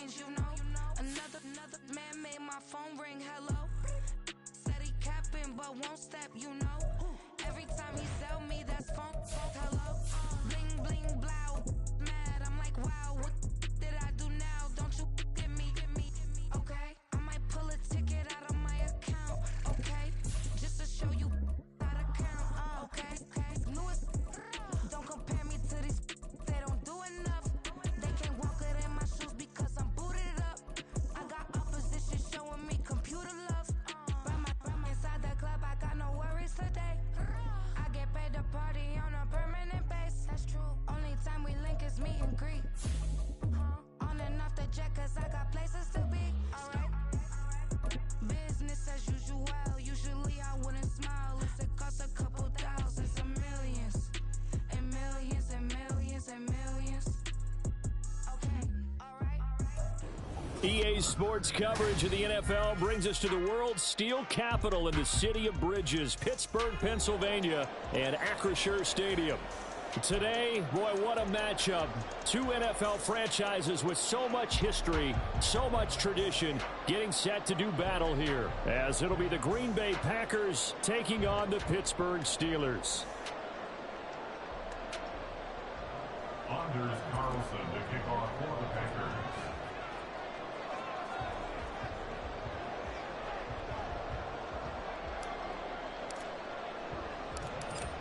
change, you know. Another man made my phone ring, hello. Said he capping, but won't step, you know. Every time he sell me, that's phone, hello. Bling, bling, blow, mad, I'm like, wow, what did I do now? Don't you get me, okay? I might pull a ticket out of my account, okay? Just to show you how to count, okay? Newest, don't compare me to these, they don't do enough. They can't walk it in my shoes because I'm booted up. I got opposition showing me computer love. Run inside the club, I got no worries today. I get paid to party on a permanent base. That's true. Only time we link is meet and greet. On and off the jet, cause I got places to be. Alright. Business as usual. Usually I wouldn't smile if it cost a couple thousands and millions. And millions and millions and millions. Okay, alright. EA Sports coverage of the NFL brings us to the world's steel capital in the city of Bridges, Pittsburgh, Pennsylvania, and Acrisure Stadium. Today, boy, what a matchup. Two NFL franchises with so much history, so much tradition, getting set to do battle here, as it'll be the Green Bay Packers taking on the Pittsburgh Steelers. Anders Carlson to kick off for the Packers.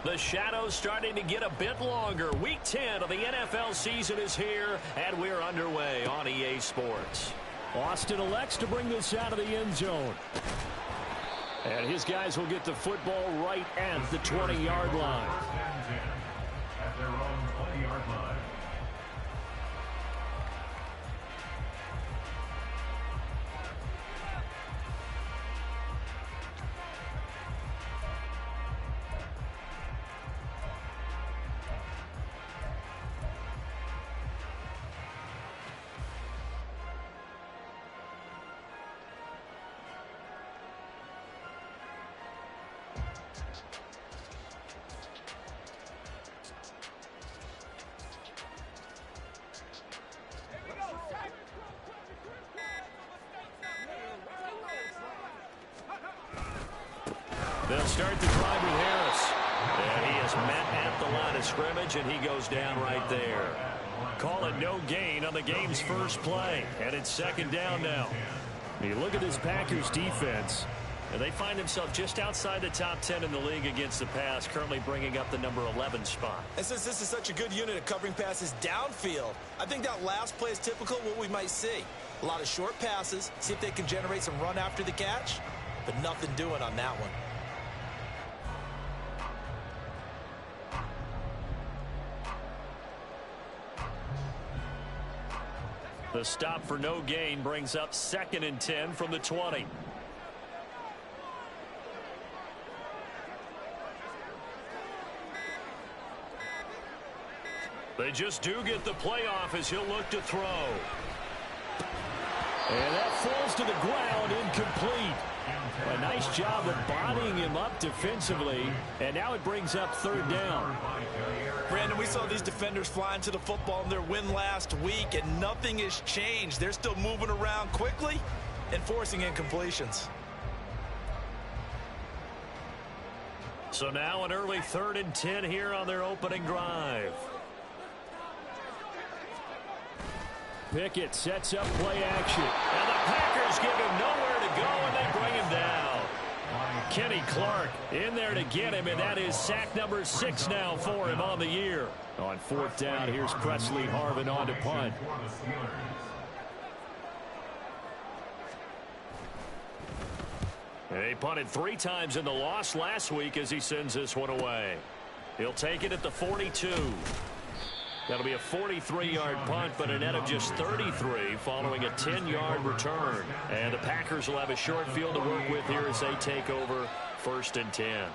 The shadows starting to get a bit longer. Week 10 of the NFL season is here, and we're underway on EA Sports. Austin elects to bring this out of the end zone. And his guys will get the football right at the 20-yard line. At their own 20-yard line. They'll start the drive with Harris. And he is met at the line of scrimmage, and he goes down right there. Call it no gain on the game's first play. And it's second down now. You look at this Packers defense, and they find themselves just outside the top 10 in the league against the pass, currently bringing up the number 11 spot. And since this is such a good unit of covering passes downfield, I think that last play is typical of what we might see. A lot of short passes, see if they can generate some run after the catch, but nothing doing on that one. The stop for no gain brings up 2nd and 10 from the 20. They just do get the playoff as he'll look to throw. And that falls to the ground, incomplete. A nice job of bodying him up defensively, and now it brings up 3rd down. Brandon, we saw these defenders flying to the football in their win last week, and nothing has changed. They're still moving around quickly and forcing incompletions. So now an early 3rd and 10 here on their opening drive. Pickett sets up play action. And the Packers give him nowhere to go, and they bring him down. Kenny Clark in there to get him, and that is sack number 6 now for him on the year. On 4th down, here's Presley Harvin on to punt. He punted 3 times in the loss last week as he sends this one away. He'll take it at the 42. That'll be a 43-yard punt, but a net of just 33 following a 10-yard return. And the Packers will have a short field to work with here as they take over 1st and 10.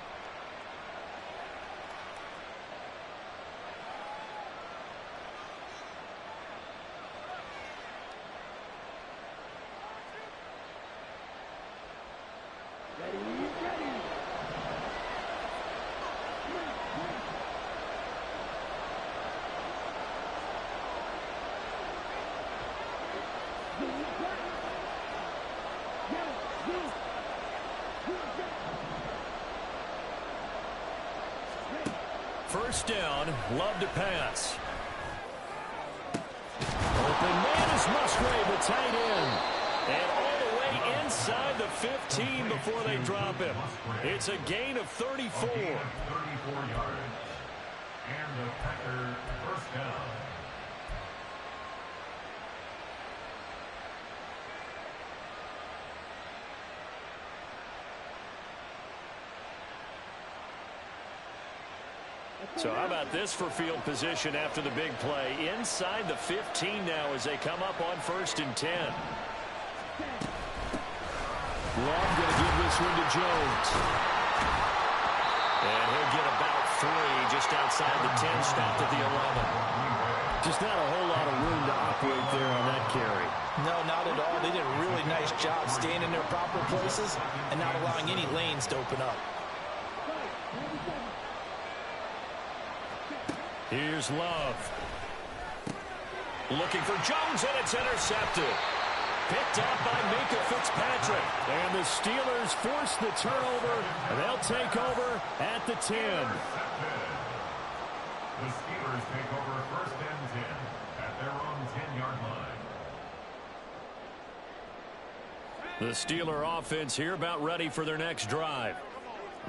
first down. Love to pass. Open man is Musgrave, the tight end. And all the way inside the 15 before they drop him. It's a gain of 34. 34 yards. And the Packers first down. So how about this for field position after the big play? Inside the 15 now as they come up on 1st and 10. Love going to give this one to Jones. And he'll get about 3 just outside the 10, stopped at the 11. Just not a whole lot of room to operate there on that carry. No, not at all. They did a really nice job staying in their proper places and not allowing any lanes to open up. Here's Love. Looking for Jones, and it's intercepted. Picked up by Minka Fitzpatrick. And the Steelers force the turnover, and they'll take over at the 10. The Steelers take over 1st and 10 at their own 10-yard line. The Steeler offense here about ready for their next drive.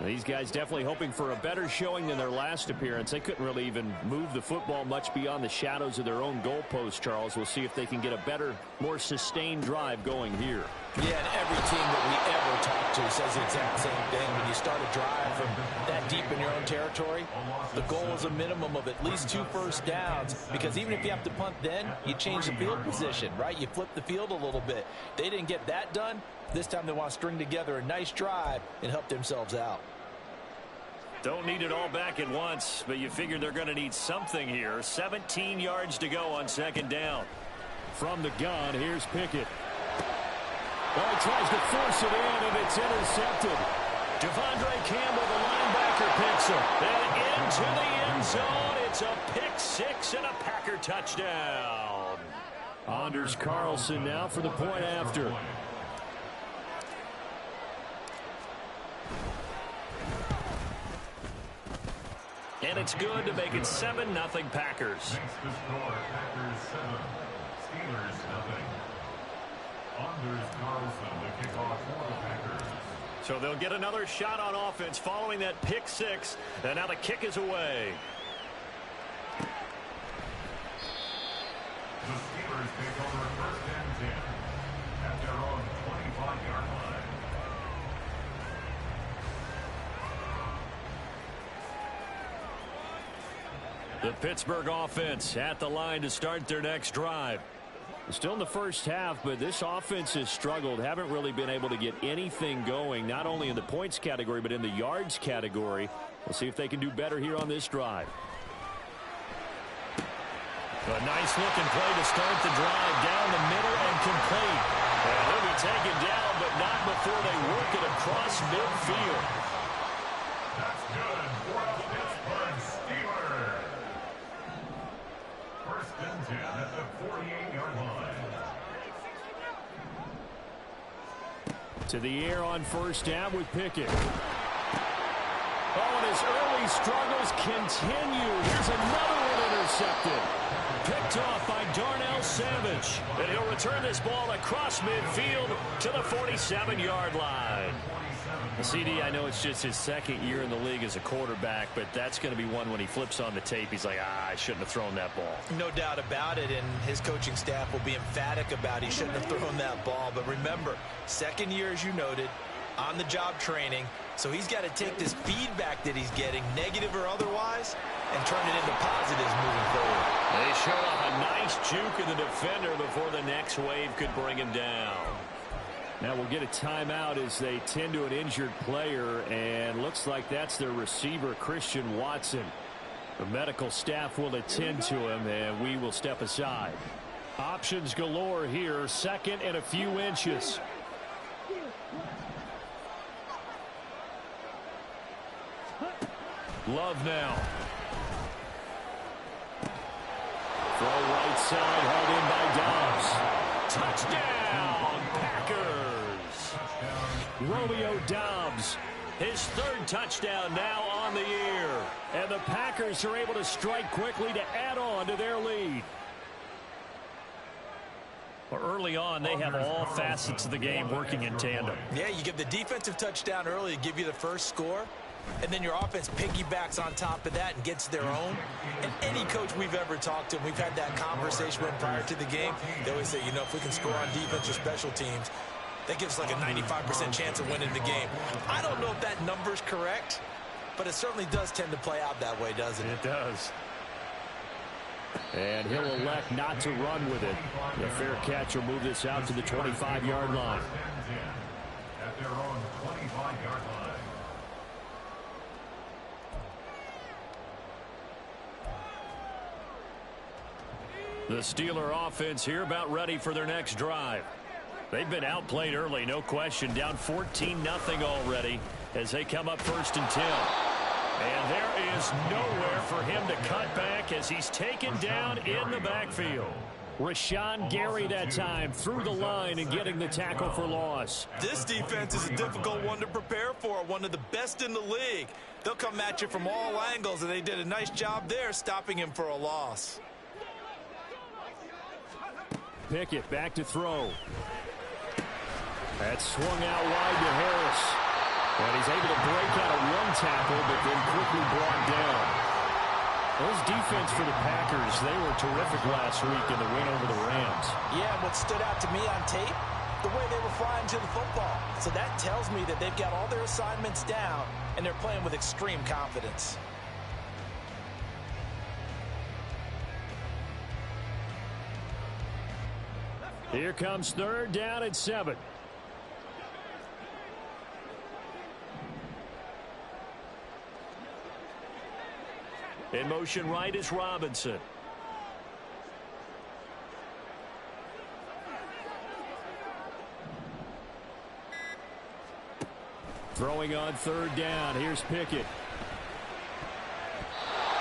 These guys definitely hoping for a better showing than their last appearance. They couldn't really even move the football much beyond the shadows of their own goalpost, Charles. We'll see if they can get a better, more sustained drive going here. Yeah, and every team that we ever talk to says the exact same thing. When you start a drive from that deep in your own territory, the goal is a minimum of at least 2 first downs, because even if you have to punt then, you change the field position, right? You flip the field a little bit. They didn't get that done. This time they want to string together a nice drive and help themselves out. Don't need it all back at once, but you figure they're going to need something here. 17 yards to go on 2nd down. From the gun, here's Pickett. Well, he tries to force it in, and it's intercepted. Devondre Campbell, the linebacker, picks him. And into the end zone. It's a pick 6 and a Packer touchdown. Anders Carlson now for the point after. And it's good to make it 7-0 Packers. Makes the score Packers 7, Steelers 0. Anders Carlson to kick off for the Packers. So they'll get another shot on offense following that pick 6. And now the kick is away. The Steelers take over 1st and 10 at their own 25-yard line. The Pittsburgh offense at the line to start their next drive. Still in the first half, but this offense has struggled. Haven't really been able to get anything going, not only in the points category, but in the yards category. We'll see if they can do better here on this drive. A nice-looking play to start the drive down the middle and complete. And he'll be taken down, but not before they work it across midfield. That's good for the Pittsburgh Steelers. 1st and 10 at the 48-yard line. To the air on 1st down with Pickett. Oh, and his early struggles continue. Here's another one intercepted. Picked off by Darnell Savage. And he'll return this ball across midfield to the 47-yard line. CD, I know it's just his 2nd year in the league as a quarterback, but that's going to be one when he flips on the tape. He's like, I shouldn't have thrown that ball. No doubt about it, and his coaching staff will be emphatic about he shouldn't have thrown that ball. But remember, 2nd year, as you noted, on-the-job training. So he's got to take this feedback that he's getting, negative or otherwise, and turn it into positives moving forward. They showed off a nice juke of the defender before the next wave could bring him down. Now we'll get a timeout as they tend to an injured player, and looks like that's their receiver, Christian Watson. The medical staff will attend to him, and we will step aside. Options galore here, 2nd and a few inches. Love now. Throw right side, held in by Dobbs. Touchdown, Packers. Romeo Dobbs, his 3rd touchdown now on the year. And the Packers are able to strike quickly to add on to their lead. Well, early on, they have all facets of the game working in tandem. Yeah, you give the defensive touchdown early to give you the first score, and then your offense piggybacks on top of that and gets their own. And any coach we've ever talked to, we've had that conversation with prior to the game, they always say, you know, if we can score on defense or special teams, that gives like a 95% chance of winning the game. I don't know if that number's correct, but it certainly does tend to play out that way, doesn't it? It does. And he'll elect not to run with it. The fair catch will move this out to the 25-yard line. At their own 25-yard line. The Steeler offense here about ready for their next drive. They've been outplayed early, no question. Down 14-0 already as they come up 1st and 10. And there is nowhere for him to cut back as he's taken down in the backfield. Rashawn Gary that time through the line and getting the tackle for loss. This defense is a difficult one to prepare for, one of the best in the league. They'll come at you from all angles, and they did a nice job there stopping him for a loss. Pickett back to throw. That swung out wide to Harris. And he's able to break out of one tackle, but then quickly brought down. Those defense for the Packers, they were terrific last week in the win over the Rams. Yeah, and what stood out to me on tape, the way they were flying to the football. So that tells me that they've got all their assignments down, and they're playing with extreme confidence. Here comes 3rd down and 7. In motion right is Robinson. Throwing on 3rd down. Here's Pickett. He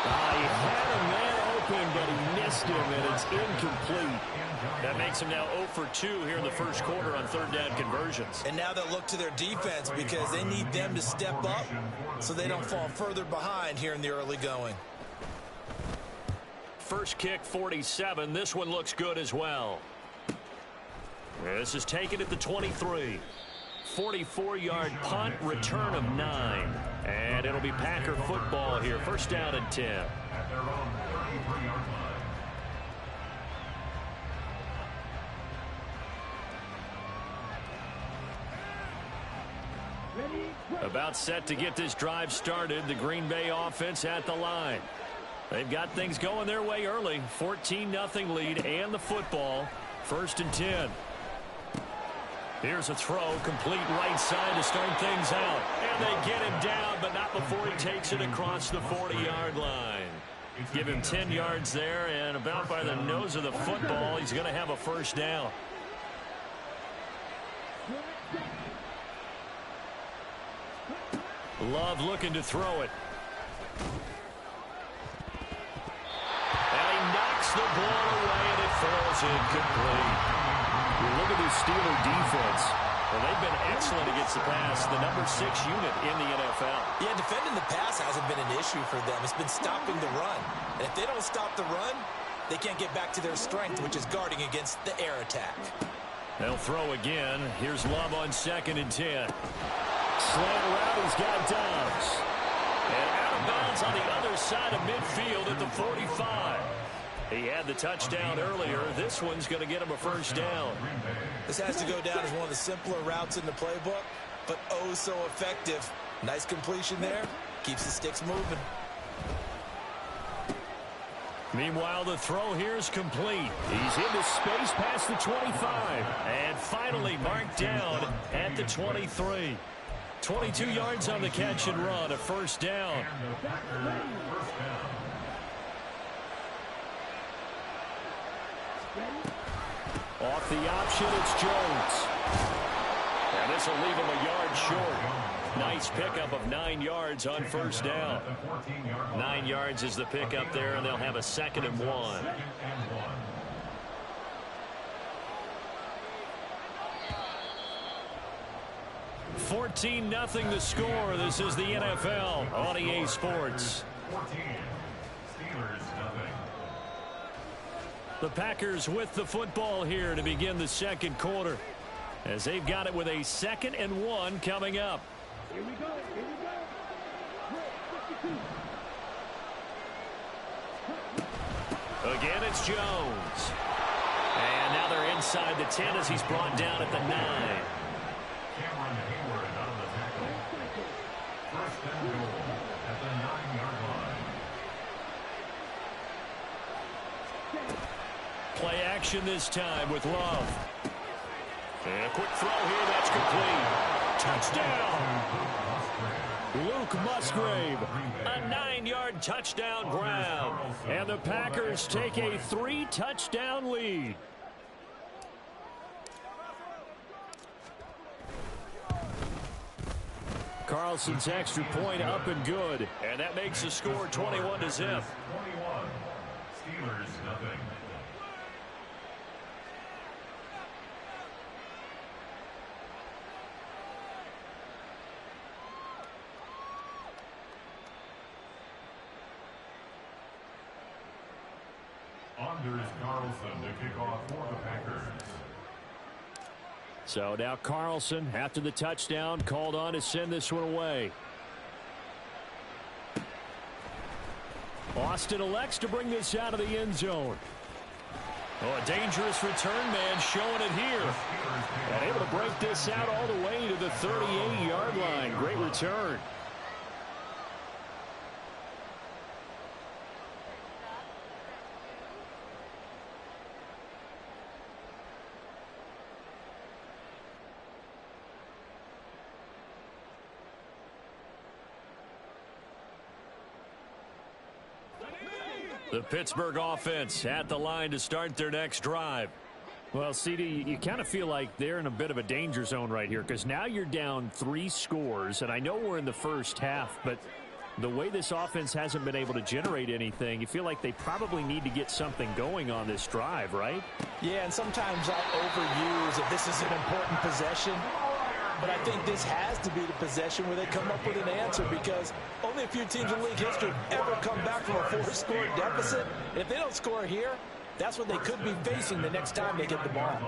had a man open, but he missed him, and it's incomplete. That makes him now 0 for 2 here in the first quarter on 3rd down conversions. And now they'll look to their defense because they need them to step up so they don't fall further behind here in the early going. First kick, 47. This one looks good as well. This is taken at the 23. 44-yard punt, return of 9. And it'll be Packer football here. 1st down and 10. At their own 33-yard line. About set to get this drive started. The Green Bay offense at the line. They've got things going their way early. 14-0 lead and the football. 1st and 10. Here's a throw, complete right side to start things out. And they get him down, but not before he takes it across the 40-yard line. Give him 10 yards there, and about by the nose of the football, he's going to have a 1st down. Love looking to throw it. And he knocks the ball away, and it falls incomplete. You look at this Steeler defense. Well, they've been excellent against the pass, the number 6 unit in the NFL. Yeah, defending the pass hasn't been an issue for them. It's been stopping the run. And if they don't stop the run, they can't get back to their strength, which is guarding against the air attack. They'll throw again. Here's Love on 2nd and 10. Slant around, he's got Dobbs. And out of bounds on the other side of midfield at the 45. He had the touchdown earlier. This one's going to get him a 1st down. This has to go down as one of the simpler routes in the playbook, but oh so effective. Nice completion there. Keeps the sticks moving. Meanwhile, the throw here is complete. He's into space past the 25. And finally marked down at the 23. 22 yards on the catch and run, a 1st down. Off the option, it's Jones. And this will leave him a yard short. Nice pickup of 9 yards on 1st down. 9 yards is the pickup there, and they'll have a 2nd and 1. 14-0 the score. This is the NFL on EA Sports. 14. Steelers nothing. The Packers with the football here to begin the second quarter, as they've got it with a 2nd and 1 coming up. Here we go. Again, it's Jones. And now they're inside the 10 as he's brought down at the 9. Cameron Hayward out of the tackle. First and goal at the 9-yard line. Play action this time with Love. And a quick throw here, that's complete. Touchdown! Luke Musgrave, a 9-yard touchdown grab. And the Packers take a 3-touchdown lead. Carlson's extra point up and good. And that makes the score 21-0. 21. Steelers nothing. Anders Carlson to kick off for the Packers. So now Carlson, after the touchdown, called on to send this one away. Austin elects to bring this out of the end zone. Oh, a dangerous return man showing it here. And able to break this out all the way to the 38-yard line. Great return. The Pittsburgh offense at the line to start their next drive. Well, CD, you kind of feel like they're in a bit of a danger zone right here, because now you're down 3 scores, and I know we're in the first half, but the way this offense hasn't been able to generate anything, you feel like they probably need to get something going on this drive, right? Yeah, and sometimes I overuse if this is an important possession. But I think this has to be the possession where they come up with an answer, because only a few teams in league history have ever come back from a 4-score deficit. And if they don't score here, that's what they could be facing the next time they get the ball.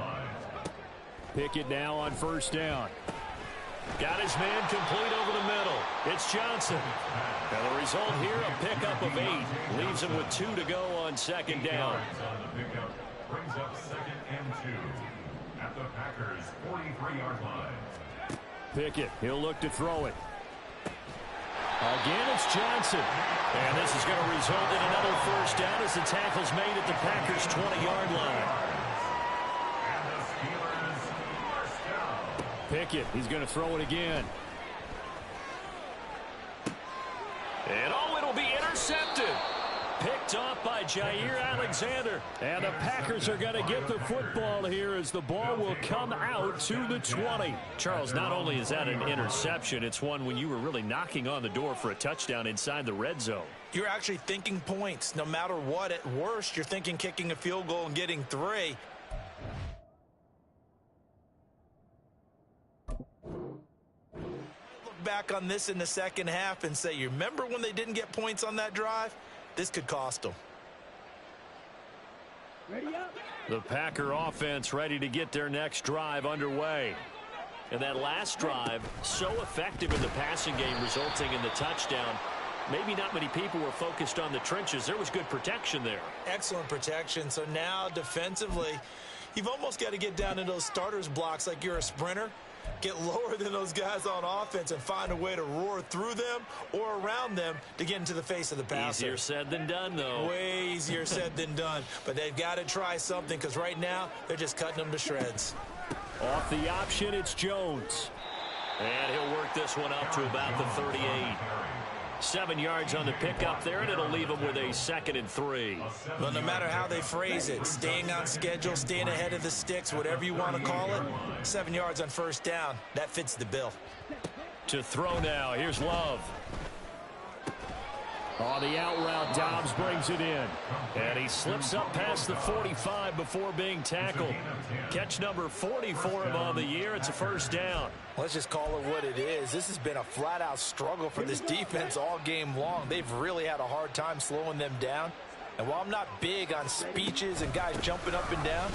Pickett now on first down. Got his man complete over the middle. It's Johnson. Now the result here, a pickup of 8. Leaves him with 2 to go on second down. Brings up 2nd and 2 at the Packers' 43-yard line. Pickett, he'll look to throw it. Again, it's Johnson. And this is going to result in another first down as the tackle's made at the Packers' 20-yard line. And the Steelers first down. Pickett, he's going to throw it again. And it'll be intercepted. Picked off by Jair Alexander. And the Packers are going to get the football here as the ball will come out to the 20. Charles, not only is that an interception, it's one when you were really knocking on the door for a touchdown inside the red zone. You're actually thinking points. No matter what, at worst, you're thinking kicking a field goal and getting 3. Look back on this in the second half and say, you remember when they didn't get points on that drive? This could cost them. Ready up. The Packer offense ready to get their next drive underway. And that last drive, so effective in the passing game, resulting in the touchdown. Maybe not many people were focused on the trenches. There was good protection there. Excellent protection. So now defensively, you've almost got to get down in those starters blocks like you're a sprinter. Get lower than those guys on offense and find a way to roar through them or around them to get into the face of the passer. Easier said than done, though. Way easier said than done. But they've got to try something, because right now they're just cutting them to shreds. Off the option, it's Jones. And he'll work this one up to about the 38. 7 yards on the pickup there, and it'll leave him with a 2nd and 3. Well, no matter how they phrase it, staying on schedule, staying ahead of the sticks, whatever you want to call it, 7 yards on first down, that fits the bill. To throw now, here's Love. On the out route, Dobbs brings it in. And he slips up past the 45 before being tackled. Catch number 40 for him on the year. It's a first down. Let's just call it what it is. This has been a flat-out struggle for this defense all game long. They've really had a hard time slowing them down. And while I'm not big on speeches and guys jumping up and down,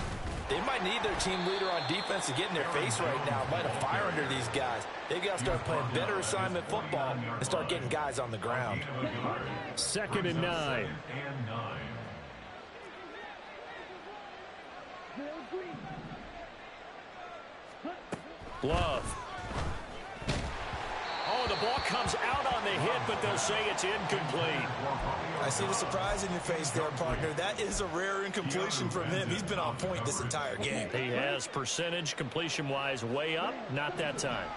they might need their team leader on defense to get in their face right now, light a fire under these guys. They've got to start playing better assignment football and start getting guys on the ground. 2nd and 9. Love. Oh, the ball comes out on the hit, but they'll say it's incomplete. I see the surprise in your face there, partner. That is a rare incompletion from him. He's been on point this entire game. He has percentage completion-wise way up, not that time.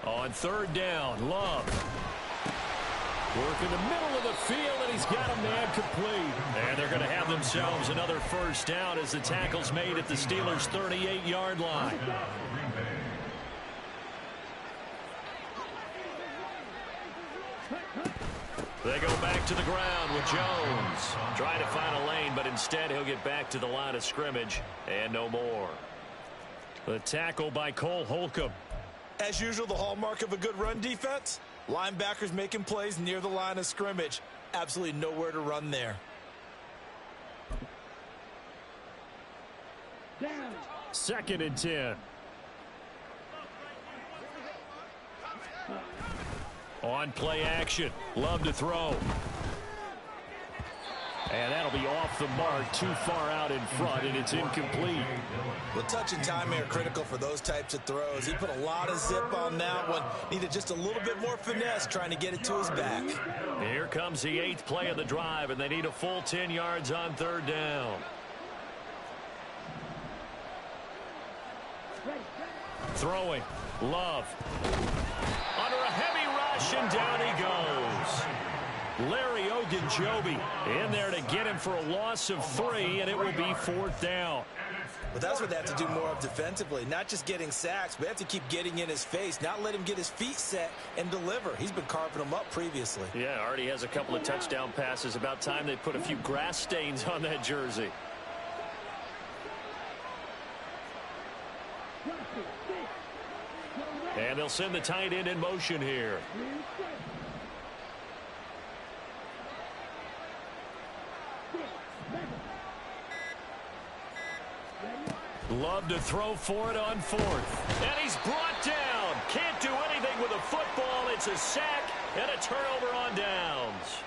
On 3rd down, Love. Work in the middle of the field, and he's got a man complete. And they're going to have themselves another first down as the tackle's made at the Steelers' 38-yard line. They go back to the ground with Jones. Trying to find a lane, but instead he'll get back to the line of scrimmage and no more. The tackle by Cole Holcomb. As usual, the hallmark of a good run defense, linebackers making plays near the line of scrimmage. Absolutely nowhere to run there. 2nd and 10. On play action. Love to throw. And that'll be off the mark, too far out in front, and it's incomplete. Well, touch and timing are critical for those types of throws. He put a lot of zip on that one. Needed just a little bit more finesse trying to get it to his back. Here comes the 8th play of the drive, and they need a full 10 yards on 3rd down. Throwing. Love. Under a heavy rush, and down he goes. Larry Ogunjobi in there to get him for a loss of 3, and it will be 4th down. But that's what they have to do more of defensively, not just getting sacks, but they have to keep getting in his face, not let him get his feet set and deliver. He's been carving them up previously. Yeah, already has a couple of touchdown passes. About time they put a few grass stains on that jersey. And they'll send the tight end in motion here. Love to throw for it on 4th. And he's brought down. Can't do anything with a football. It's a sack and a turnover on downs.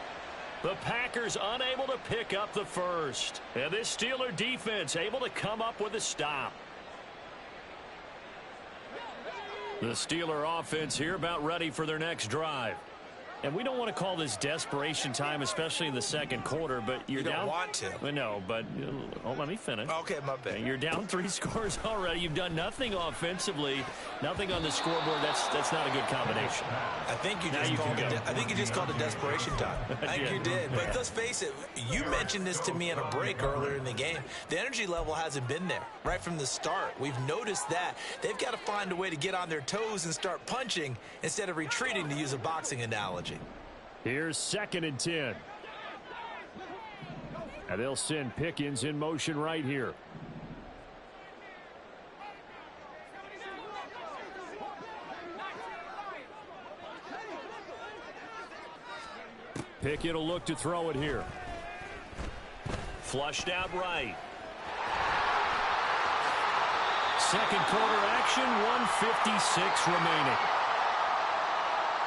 The Packers unable to pick up the first. And this Steeler defense able to come up with a stop. The Steeler offense here about ready for their next drive. And we don't want to call this desperation time, especially in the 2nd quarter, but you're you don't down. Want to. No, but let me finish. Okay, my bad. You're down 3 scores already. You've done nothing offensively, nothing on the scoreboard. That's not a good combination. I think you just called it desperation time. I think you did. But let's face it, you mentioned this to me in a break earlier in the game. The energy level hasn't been there right from the start. We've noticed that. They've got to find a way to get on their toes and start punching instead of retreating, to use a boxing analogy. Here's 2nd and 10. And they'll send Pickens in motion right here. Pickett will look to throw it here. Flushed out right. 2nd quarter action, 1:56 remaining.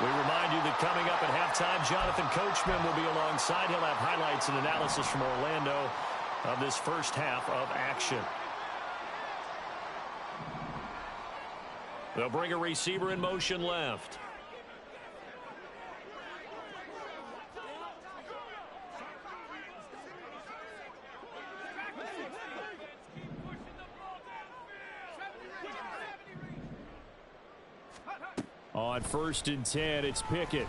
We remind you that coming up at halftime, Jonathan Coachman will be alongside. He'll have highlights and analysis from Orlando of this first half of action. They'll bring a receiver in motion left. On 1st and 10, it's Pickett.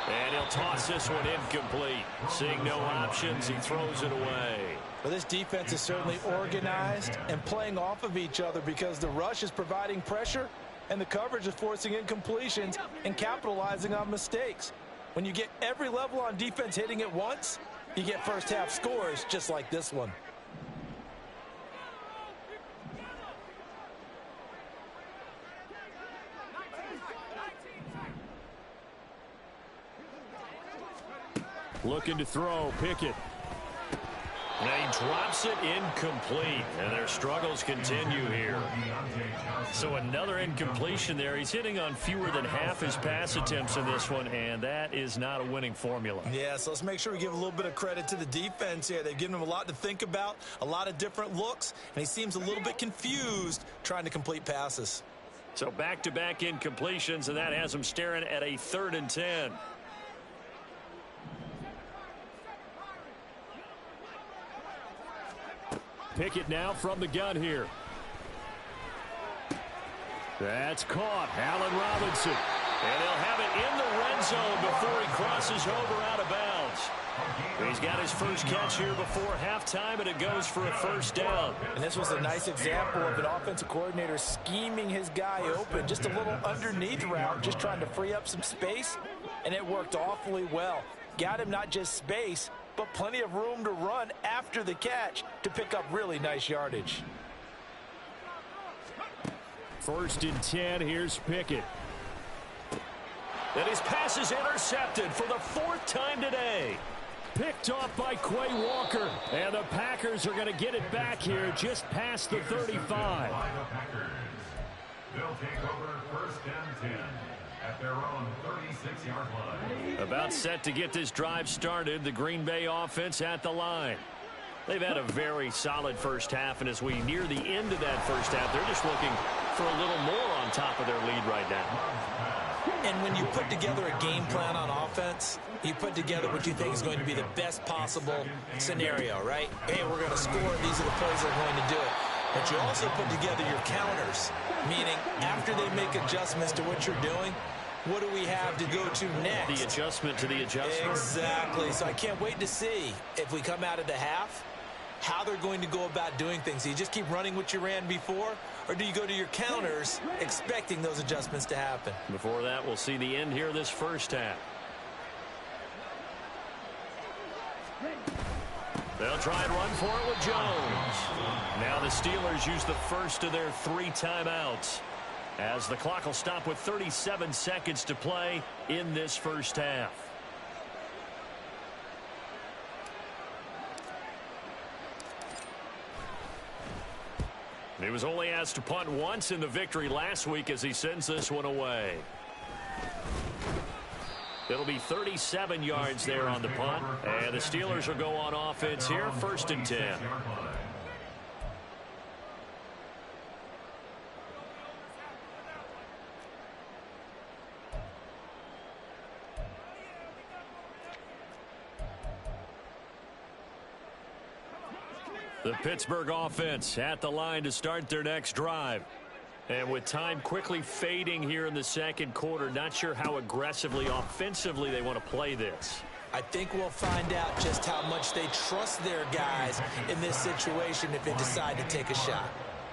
And he'll toss this one incomplete. Seeing no options, he throws it away. Well, this defense is certainly organized and playing off of each other because the rush is providing pressure and the coverage is forcing incompletions and capitalizing on mistakes. When you get every level on defense hitting at once, you get first half scores just like this one. Looking to throw, Pickett. And he drops it incomplete, and their struggles continue here. So another incompletion there. He's hitting on fewer than half his pass attempts in this one, and that is not a winning formula. Yeah, so let's make sure we give a little bit of credit to the defense here. They've given him a lot to think about, a lot of different looks, and he seems a little bit confused trying to complete passes. So back-to-back incompletions, and that has him staring at a 3rd and 10. Pickett now from the gun here. That's caught. Allen Robinson. And he'll have it in the red zone before he crosses over out of bounds. He's got his first catch here before halftime, and it goes for a first down. And this was a nice example of an offensive coordinator scheming his guy open. Just a little underneath route, just trying to free up some space, and it worked awfully well. Got him not just space, but plenty of room to run after the catch to pick up really nice yardage. 1st and 10, here's Pickett. And his pass is intercepted for the 4th time today. Picked off by Quay Walker. And the Packers are going to get it back here just past the 35. They'll take over 1st and 10 at their own 36-yard line. About set to get this drive started, the Green Bay offense at the line. They've had a very solid first half, and as we near the end of that first half, they're just looking for a little more on top of their lead right now. And when you put together a game plan on offense, you put together what you think is going to be the best possible scenario, right? Hey, we're going to score. These are the plays that are going to do it. But you also put together your counters, meaning after they make adjustments to what you're doing, what do we have to go to next? The adjustment to the adjustment. Exactly. So I can't wait to see if we come out of the half, how they're going to go about doing things. Do you just keep running what you ran before, or do you go to your counters expecting those adjustments to happen? Before that, we'll see the end here this first half. They'll try and run for it with Jones. Now the Steelers use the first of their 3 timeouts, as the clock will stop with 37 seconds to play in this first half. He was only asked to punt once in the victory last week as he sends this one away. It'll be 37 yards there on the punt, and the Steelers will go on offense here, 1st and 10. The Pittsburgh offense at the line to start their next drive. And with time quickly fading here in the second quarter, not sure how aggressively, offensively they want to play this. I think we'll find out just how much they trust their guys in this situation if they decide to take a shot.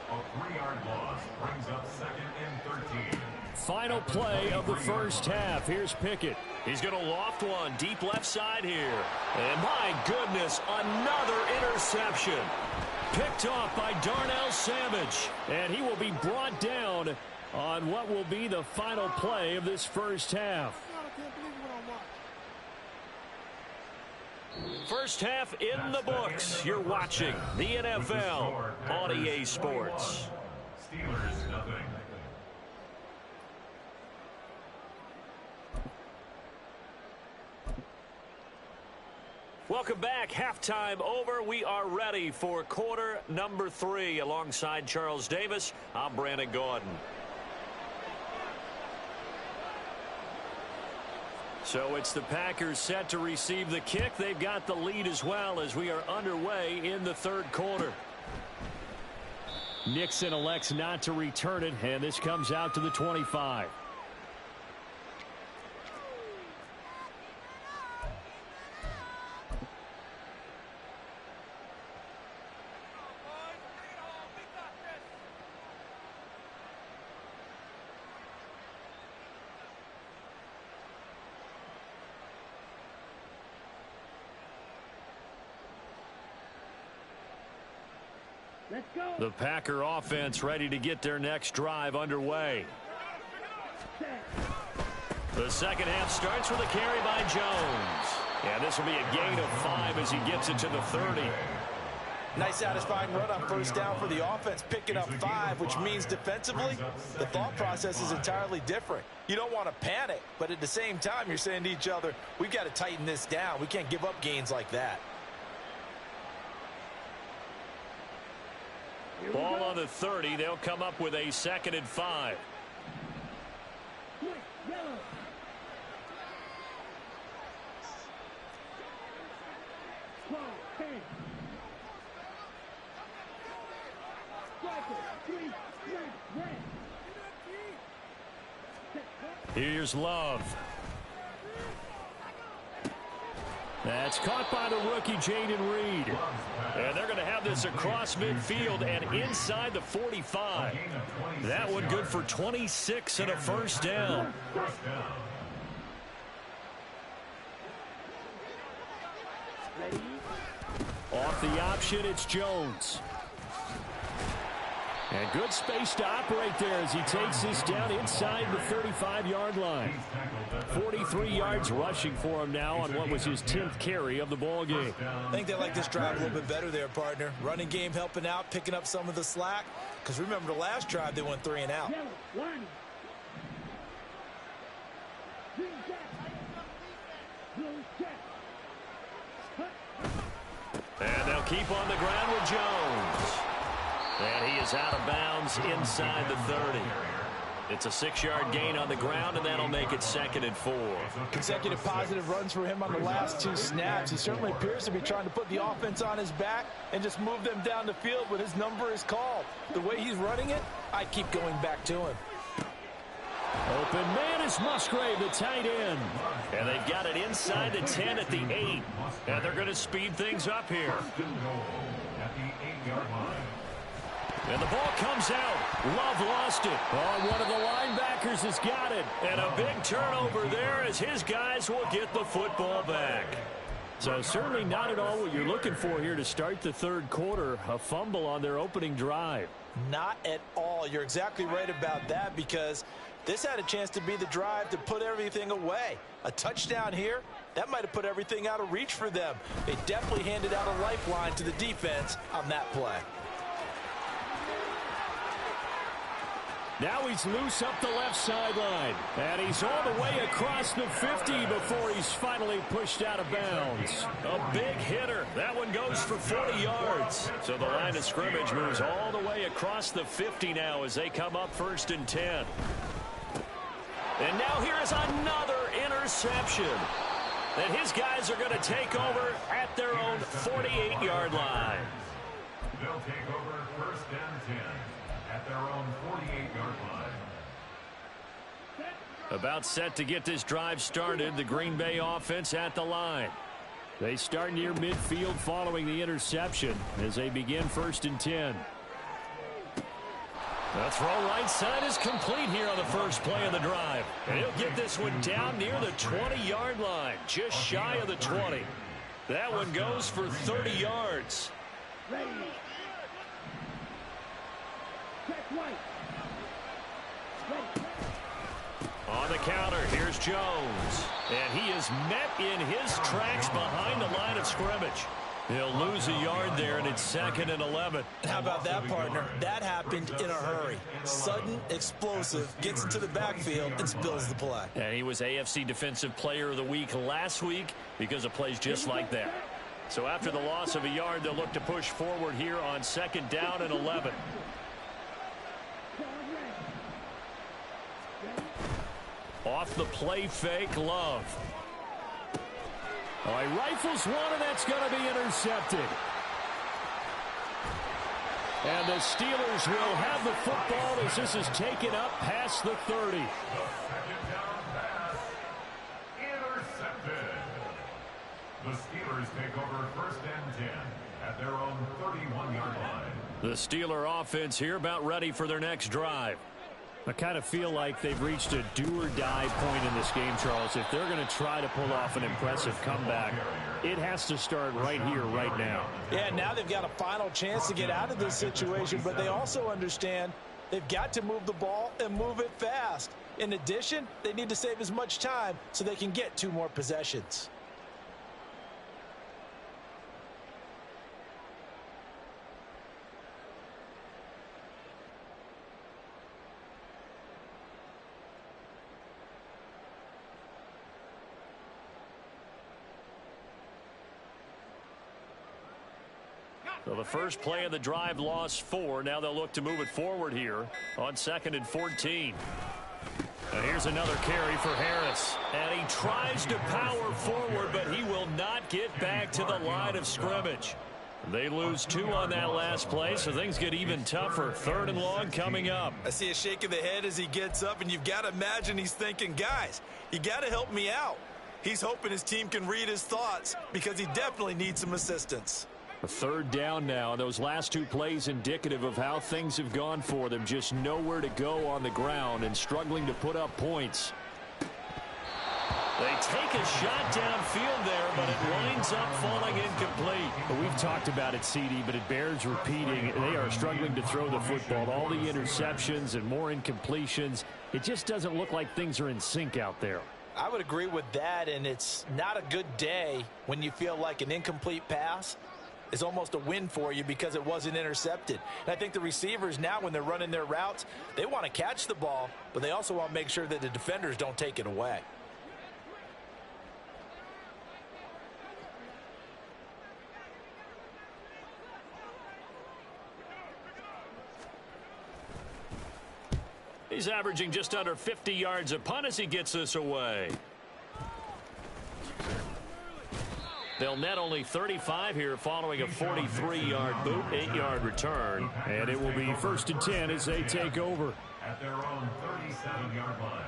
A 3-yard loss brings up 2nd and 13. Final play of the first half. Here's Pickett. He's going to loft one deep left side here. And my goodness, another interception. Picked off by Darnell Savage. And he will be brought down on what will be the final play of this first half. First half in the books. You're watching the NFL on EA Sports. Steelers nothing. Welcome back. Halftime over. We are ready for quarter number 3. Alongside Charles Davis, I'm Brandon Gordon. So it's the Packers set to receive the kick. They've got the lead as well as we are underway in the third quarter. Nixon elects not to return it, and this comes out to the 25. The Packer offense ready to get their next drive underway. The second half starts with a carry by Jones. And this will be a gain of 5 as he gets it to the 30. Nice satisfying run on first down for the offense, picking up 5, which means defensively, the thought process is entirely different. You don't want to panic, but at the same time, you're saying to each other, we've got to tighten this down. We can't give up gains like that. Ball on the 30. They'll come up with a 2nd and 5. Here's Love. That's caught by the rookie Jaden Reed. And they're going to have this across midfield and inside the 45. That one good for 26 and a first down. Off the option, it's Jones. And good space to operate there as he takes this down inside the 35-yard line. 43 yards rushing for him now on what was his 10th carry of the ball game. I think they like this drive a little bit better there, partner. Running game helping out, picking up some of the slack. Because remember the last drive, they went 3 and out. And they'll keep on the ground with Jones. And he is out of bounds inside the 30. It's a 6-yard gain on the ground, and that'll make it 2nd and 4. Consecutive positive runs for him on the last 2 snaps. He certainly appears to be trying to put the offense on his back and just move them down the field when his number is called. The way he's running it, I keep going back to him. Open man is Musgrave, the tight end. And they've got it inside the 10 at the 8. And they're going to speed things up here. And the ball comes out. Love lost it. Oh, one of the linebackers has got it. And a big turnover there as his guys will get the football back. So certainly not at all what you're looking for here to start the 3rd quarter. A fumble on their opening drive. Not at all. You're exactly right about that because this had a chance to be the drive to put everything away. A touchdown here, that might have put everything out of reach for them. They definitely handed out a lifeline to the defense on that play. Now he's loose up the left sideline. And he's all the way across the 50 before he's finally pushed out of bounds. A big hitter. That one goes for 40 yards. So the line of scrimmage moves all the way across the 50 now as they come up 1st and 10. And now here is another interception. And his guys are going to take over at their own 48-yard line. They'll take over 1st and 10 at their own 48-yard line. About set to get this drive started, the Green Bay offense at the line. They start near midfield following the interception as they begin 1st and 10. The throw right side is complete here on the first play of the drive. And he'll get this one down near the 20-yard line, just shy of the 20. That one goes for 30 yards. On the counter, here's Jones. And he is met in his tracks behind the line of scrimmage. He'll lose a yard there, and it's 2nd and 11. How about that, partner? That happened in a hurry. Sudden, explosive, gets into the backfield, and spills the play. And he was AFC Defensive Player of the Week last week because of plays just like that. So after the loss of a yard, they'll look to push forward here on 2nd down and 11. Off the play fake, Love. Oh, he rifles one, and that's going to be intercepted. And the Steelers will have the football as this is taken up past the 30. The 2nd down pass intercepted. The Steelers take over 1st and 10 at their own 31-yard line. The Steeler offense here about ready for their next drive. I kind of feel like they've reached a do-or-die point in this game, Charles. If they're going to try to pull off an impressive comeback, it has to start right here, right now. Yeah, now they've got a final chance to get out of this situation, but they also understand they've got to move the ball and move it fast. In addition, they need to save as much time so they can get 2 more possessions. So the first play of the drive lost 4. Now they'll look to move it forward here on 2nd and 14. And here's another carry for Harris. And he tries to power forward, but he will not get back to the line of scrimmage. They lose 2 on that last play, so things get even tougher. 3rd and long coming up. I see a shake of the head as he gets up, and you've got to imagine he's thinking, guys, you got to help me out. He's hoping his team can read his thoughts because he definitely needs some assistance. A 3rd down now. Those last 2 plays indicative of how things have gone for them. Just nowhere to go on the ground and struggling to put up points. They take a shot downfield there, but it winds up falling incomplete. We've talked about it, CD, but it bears repeating. They are struggling to throw the football. All the interceptions and more incompletions. It just doesn't look like things are in sync out there. I would agree with that, and it's not a good day when you feel like an incomplete pass is almost a win for you because it wasn't intercepted. And I think the receivers now, when they're running their routes, they want to catch the ball, but they also want to make sure that the defenders don't take it away. He's averaging just under 50 yards a punt as he gets this away. They'll net only 35 here following a 43-yard boot, 8-yard return. And it will be 1st and 10 as they take over. At their own 37-yard line.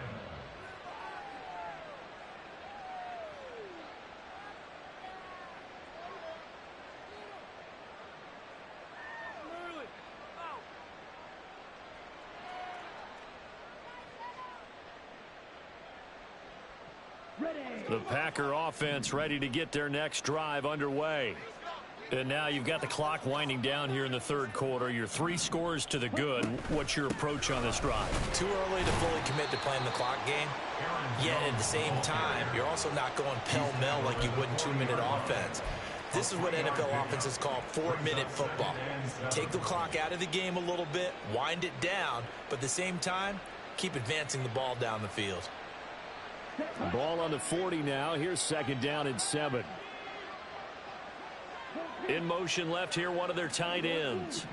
The Packer offense ready to get their next drive underway. And now you've got the clock winding down here in the 3rd quarter. You're 3 scores to the good. What's your approach on this drive? Too early to fully commit to playing the clock game. Yet at the same time, you're also not going pell-mell like you would in 2-minute offense. This is what NFL offenses call 4-minute football. Take the clock out of the game a little bit, wind it down, but at the same time, keep advancing the ball down the field. Ball on the 40 now. Here's 2nd down and 7. In motion left here, one of their tight ends.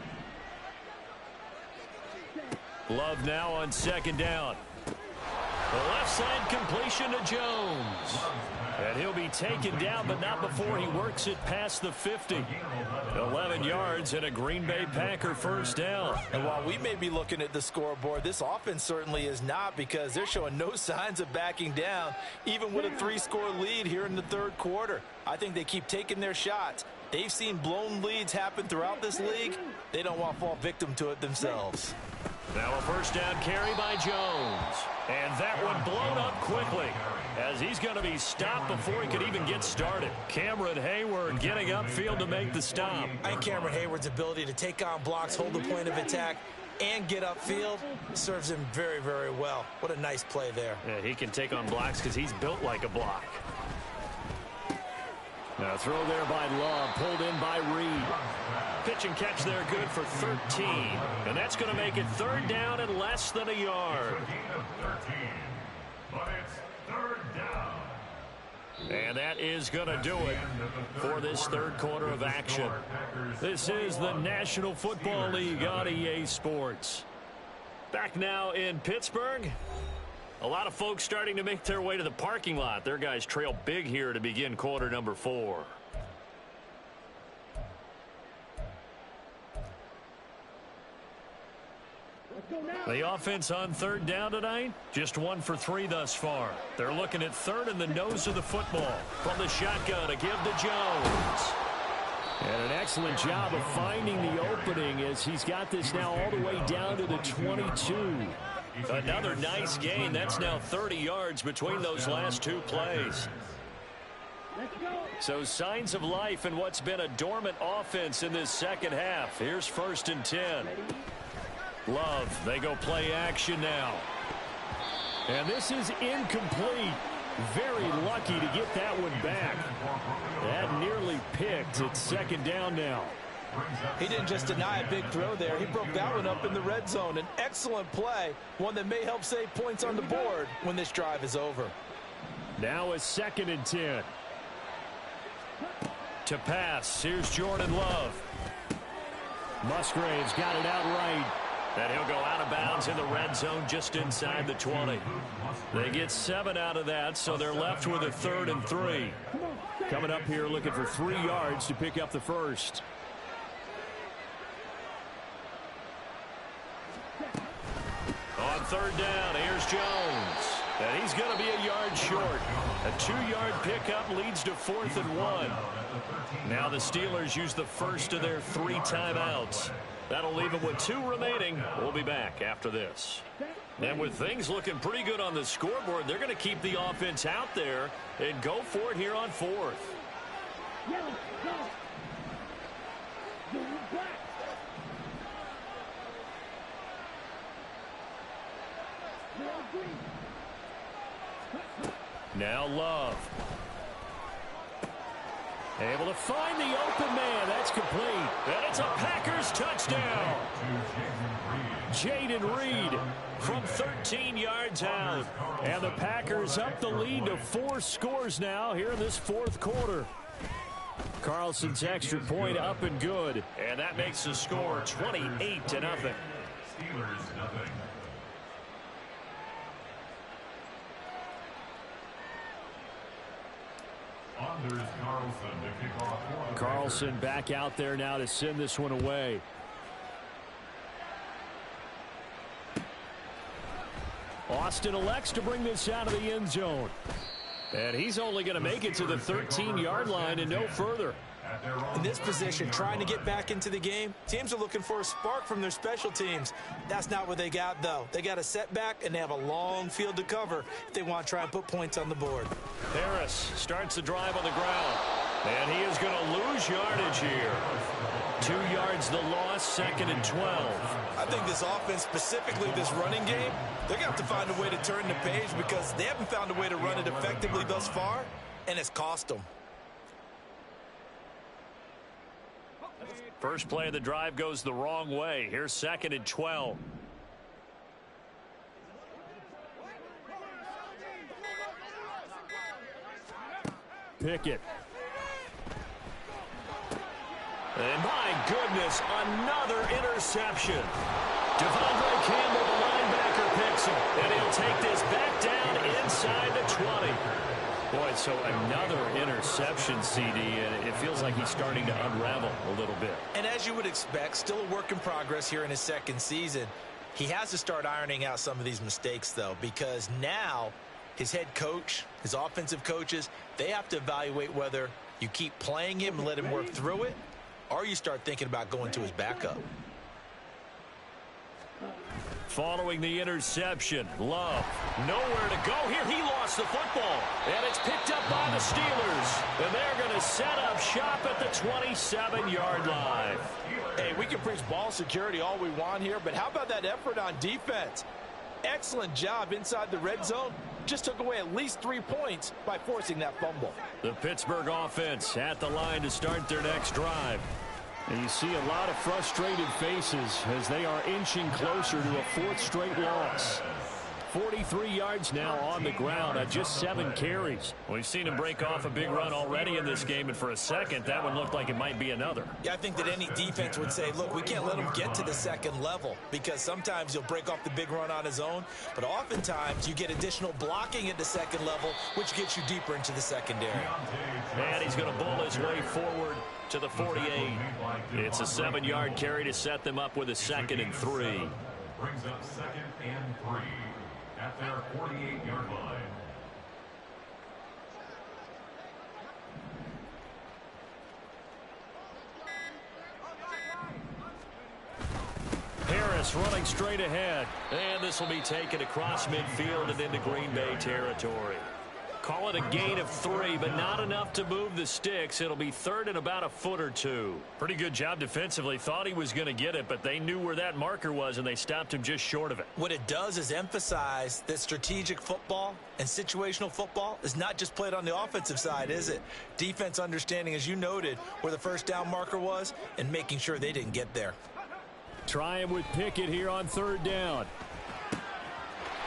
Love now on 2nd down. The left side completion to Jones. And he'll be taken down, but not before he works it past the 50. 11 yards and a Green Bay Packer 1st down. And while we may be looking at the scoreboard, this offense certainly is not, because they're showing no signs of backing down, even with a 3-score lead here in the 3rd quarter. I think they keep taking their shots. They've seen blown leads happen throughout this league. They don't want to fall victim to it themselves. Now a 1st down carry by Jones. And that one blown up quickly as he's going to be stopped before he could even get started. Cameron Hayward getting upfield to make the stop. I think Cameron Hayward's ability to take on blocks, hold the point of attack, and get upfield serves him very, very well. What a nice play there. Yeah, he can take on blocks because he's built like a block. Now throw there by Love, pulled in by Reed. Pitch and catch there good for 13. And that's going to make it 3rd down and less than a yard. But it's 3rd down. And that is going to do it for this 3rd quarter of action. This is the National Football League on EA Sports. Back now in Pittsburgh. A lot of folks starting to make their way to the parking lot. Their guys trail big here to begin quarter number 4. The offense on 3rd down tonight, just 1 for 3 thus far. They're looking at 3rd in the nose of the football. From the shotgun to give to Jones. And an excellent job of finding the opening as he's got this now all the way down to the 22. Another nice gain. That's now 30 yards between those last two plays. So signs of life in what's been a dormant offense in this second half. Here's 1st and 10. Love, they go play action now. And this is incomplete. Very lucky to get that one back. That nearly picked. It's 2nd down now. He didn't just deny a big throw there. He broke that one up in the red zone. An excellent play. One that may help save points on the board when this drive is over. Now a 2nd and 10. To pass. Here's Jordan Love. Musgrave's got it out right. And he'll go out of bounds in the red zone just inside the 20. They get 7 out of that, so they're left with a 3rd and 3. Coming up here looking for 3 yards to pick up the first. On 3rd down, here's Jones. And he's going to be a yard short. A 2-yard pickup leads to 4th and 1. Now the Steelers use the first of their 3 timeouts. That'll leave them with 2 remaining. We'll be back after this. And with things looking pretty good on the scoreboard, they're going to keep the offense out there and go for it here on 4th. Now Love. Able to find the open man. That's complete. And it's a Packers touchdown. Jaden Reed from 13 yards out. And the Packers up the lead to 4 scores now here in this 4th quarter. Carlson's extra point up and good. And that makes the score 28-0. Steelers nothing. Carlson back out there now to send this one away. Austin elects to bring this out of the end zone. And he's only going to make it to the 13-yard line and no further. In this position, trying to get back into the game, teams are looking for a spark from their special teams. That's not what they got, though. They got a setback, and they have a long field to cover if they want to try and put points on the board. Harris starts the drive on the ground, and he is going to lose yardage here. 2 yards the loss, 2nd and 12. I think this offense, specifically this running game, they're going to have to find a way to turn the page because they haven't found a way to run it effectively thus far, and it's cost them. First play of the drive goes the wrong way. Here's 2nd and 12. Pickett. And my goodness, another interception. Devondre Campbell, the linebacker, picks him. And he'll take this back down inside the 20. Boy, so another interception, CD, and it feels like he's starting to unravel a little bit. And as you would expect, still a work in progress here in his 2nd season. He has to start ironing out some of these mistakes, though, because now his head coach, his offensive coaches, they have to evaluate whether you keep playing him and let him work through it, or you start thinking about going to his backup. Following the interception, Love nowhere to go here. He lost the football, and it's picked up by the Steelers. And they're going to set up shop at the 27-yard line. Hey, we can preach ball security all we want here, but how about that effort on defense? Excellent job inside the red zone. Just took away at least 3 points by forcing that fumble. The Pittsburgh offense at the line to start their next drive. And you see a lot of frustrated faces as they are inching closer to a 4th straight loss. 43 yards now on the ground on just 7 carries. We've seen him break off a big run already in this game, and for a second, that one looked like it might be another. Yeah, I think that any defense would say, look, we can't let him get to the 2nd level because sometimes he'll break off the big run on his own, but oftentimes you get additional blocking at the 2nd level, which gets you deeper into the secondary. And he's going to bull his way forward to the 48. It's a 7-yard carry to set them up with a 2nd and 3. Brings up 2nd and 3 at their 48-yard line. Harris offense running straight ahead. And this will be taken across midfield and into Green Bay territory. Call it a gain of 3, but not enough to move the sticks. It'll be third and about a foot or two. Pretty good job defensively. Thought he was going to get it, but they knew where that marker was, and they stopped him just short of it. What it does is emphasize that strategic football and situational football is not just played on the offensive side, is it? Defense understanding, as you noted, where the first down marker was and making sure they didn't get there. Try him with Pickett here on third down.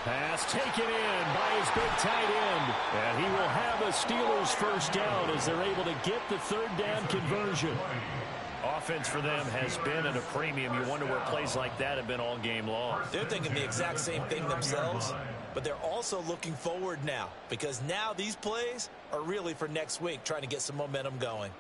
Pass taken in by his big tight end. And he will have a Steelers first down as they're able to get the third down conversion. Offense for them has been at a premium. You wonder where plays like that have been all game long. They're thinking the exact same thing themselves, but they're also looking forward now because now these plays are really for next week, trying to get some momentum going.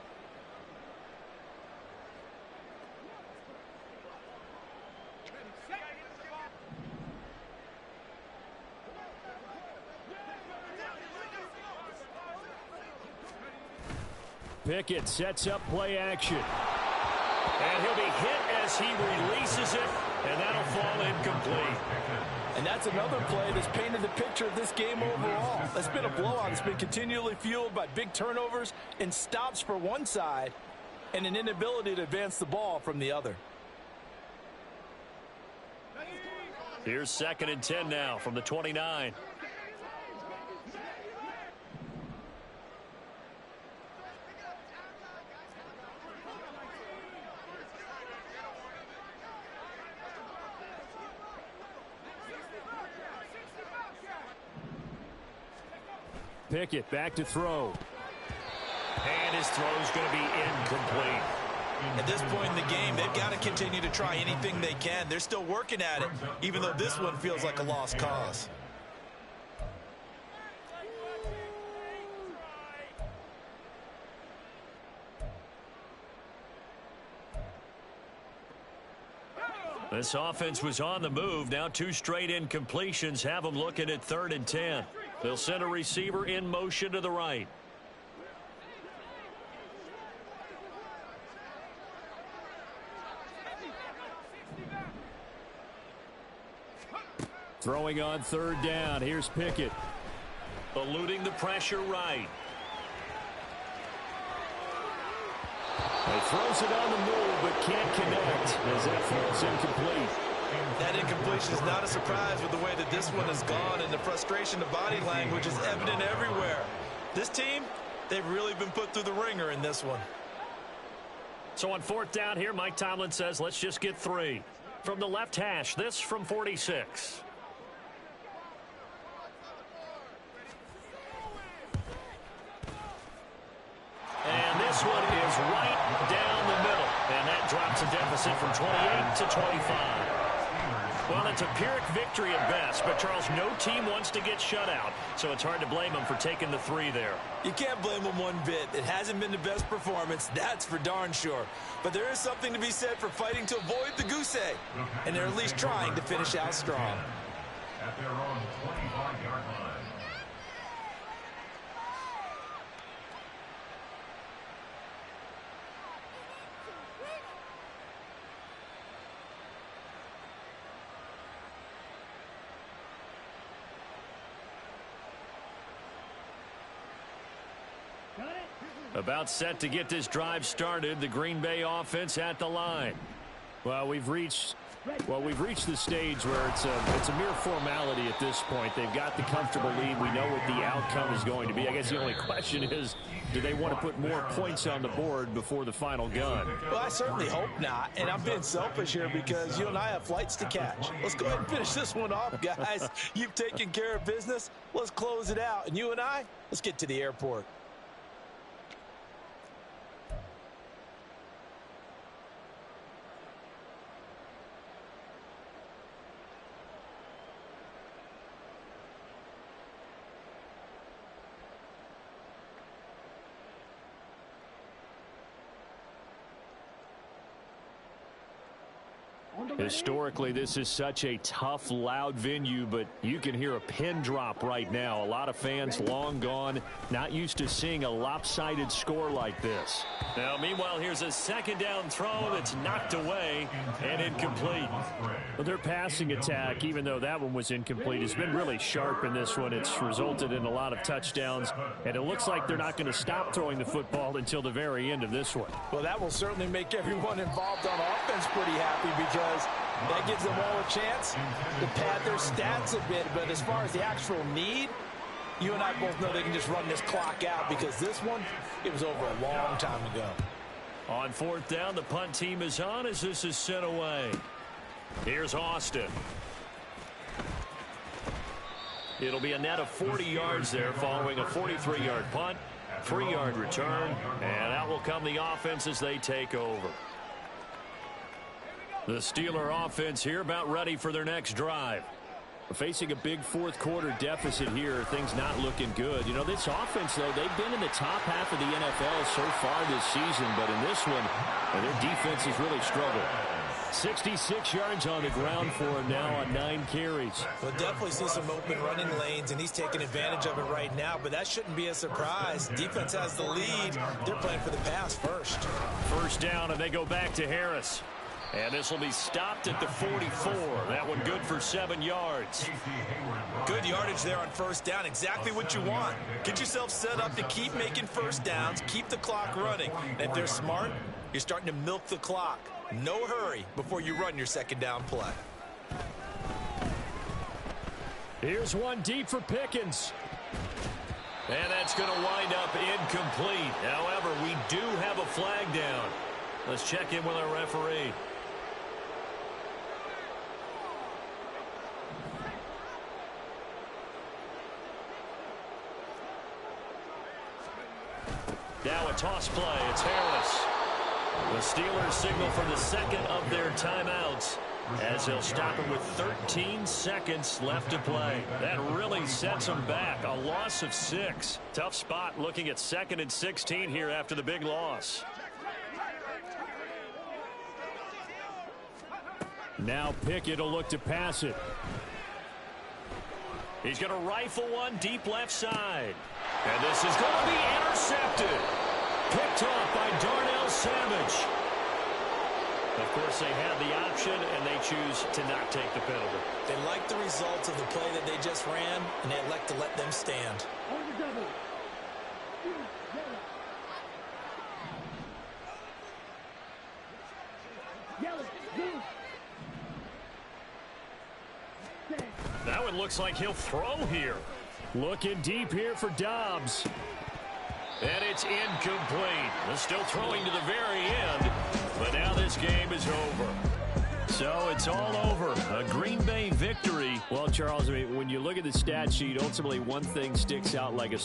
Pickett sets up play action. And he'll be hit as he releases it, and that'll fall incomplete. And that's another play that's painted the picture of this game overall. It's been a blowout. It's been continually fueled by big turnovers and stops for one side and an inability to advance the ball from the other. Here's 2nd and 10 now from the 29. Pickett back to throw. And his throw's going to be incomplete. At this point in the game, they've got to continue to try anything they can. They're still working at it, even though this one feels like a lost cause. This offense was on the move. Now 2 straight incompletions have them looking at 3rd and 10. They'll send a receiver in motion to the right. Throwing on 3rd down. Here's Pickett. Eluding the pressure right. He throws it on the move, but can't connect as that throws incomplete. That incompletion is not a surprise with the way that this one has gone, and the frustration of body language is evident everywhere. This team, they've really been put through the ringer in this one. So on 4th down here, Mike Tomlin says, let's just get 3. From the left hash, this from 46. And this one is right down the middle. And that drops a deficit from 28 to 25. Well, it's a Pyrrhic victory at best, but Charles, no team wants to get shut out, so it's hard to blame them for taking the 3 there. You can't blame them one bit. It hasn't been the best performance, that's for darn sure. But there is something to be said for fighting to avoid the goose egg, and they're at least trying to finish out strong. At their own 25-yard line. About set to get this drive started. The Green Bay offense at the line. Well, we've reached the stage where it's a mere formality at this point. They've got the comfortable lead. We know what the outcome is going to be. I guess the only question is, do they want to put more points on the board before the final gun? Well, I certainly hope not. And I'm being selfish here because you and I have flights to catch. Let's go ahead and finish this one off, guys. You've taken care of business. Let's close it out. And you and I, let's get to the airport. Historically, this is such a tough, loud venue, but you can hear a pin drop right now. A lot of fans long gone, not used to seeing a lopsided score like this. Now, meanwhile, here's a second down throw that's knocked away and incomplete. Well, their passing attack, even though that one was incomplete, has been really sharp in this one. It's resulted in a lot of touchdowns, and it looks like they're not going to stop throwing the football until the very end of this one. Well, that will certainly make everyone involved on offense pretty happy because that gives them all a chance to pad their stats a bit. But as far as the actual need, you and I both know they can just run this clock out because this one, it was over a long time ago. On fourth down, the punt team is on as this is sent away. Here's Austin. It'll be a net of 40 yards there following a 43-yard punt, 3-yard return, and out will come the offense as they take over. The Steeler offense here about ready for their next drive. Facing a big fourth-quarter deficit here, things not looking good. You know, this offense, though, they've been in the top half of the NFL so far this season, but in this one, their defense has really struggled. 66 yards on the ground for him now on 9 carries. We'll definitely see some open running lanes, and he's taking advantage of it right now, but that shouldn't be a surprise. Defense has the lead. They're playing for the pass first. First down, and they go back to Harris. And this will be stopped at the 44. That one good for 7 yards. Good yardage there on first down. Exactly what you want. Get yourself set up to keep making first downs, keep the clock running. And if they're smart, you're starting to milk the clock. No hurry before you run your second down play. Here's one deep for Pickens. And that's going to wind up incomplete. However, we do have a flag down. Let's check in with our referee. Now a toss play. It's Harris. The Steelers signal for the second of their timeouts as they'll stop it with 13 seconds left to play. That really sets them back. A loss of 6. Tough spot looking at 2nd and 16 here after the big loss. Now Pickett will look to pass it. He's going to rifle one deep left side. And this is going to be intercepted. Picked off by Darnell Savage. Of course, they had the option, and they choose to not take the penalty. They like the results of the play that they just ran, and they elect to let them stand. Now it looks like he'll throw here. Looking deep here for Dobbs. And it's incomplete. They're still throwing to the very end, but now this game is over. So it's all over. A Green Bay victory. Well, Charles, I mean, when you look at the stat sheet, ultimately one thing sticks out like a